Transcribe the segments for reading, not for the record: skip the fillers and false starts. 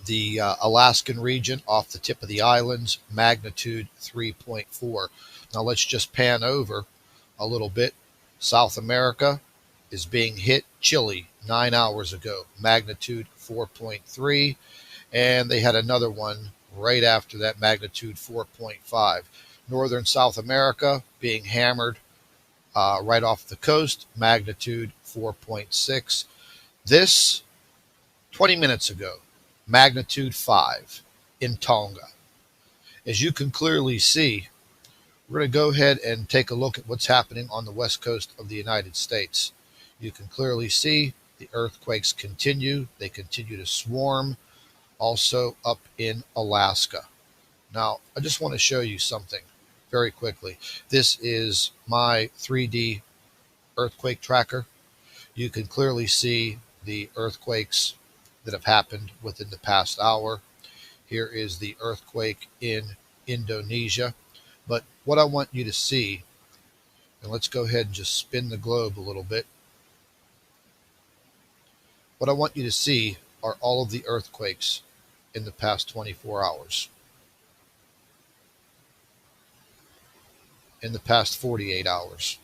The Alaskan region off the tip of the islands, magnitude 3.4. Now let's just pan over a little bit. South America is being hit. Chile, 9 hours ago, magnitude 4.3. And they had another one right after that, magnitude 4.5. Northern South America being hammered right off the coast, magnitude 4.6. This 20 minutes ago, magnitude 5 in Tonga. As you can clearly see, we're going to go ahead and take a look at what's happening on the west coast of the United States. You can clearly see the earthquakes continue. They continue to swarm, also up in Alaska. Now, I just want to show you something very quickly. This is my 3D earthquake tracker. You can clearly see the earthquakes that have happened within the past hour. Here is the earthquake in Indonesia. But what I want you to see, and let's go ahead and just spin the globe a little bit. What I want you to see are all of the earthquakes in the past 24 hours, in the past 48 hours,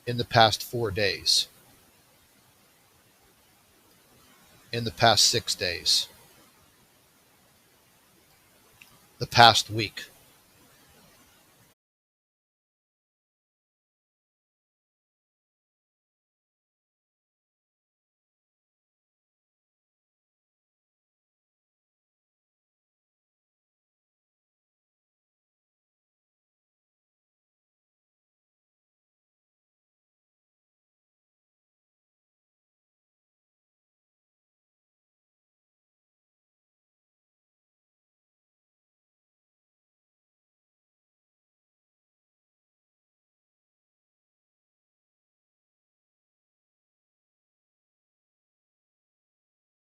in the past 4 days, in the past 6 days, the past week.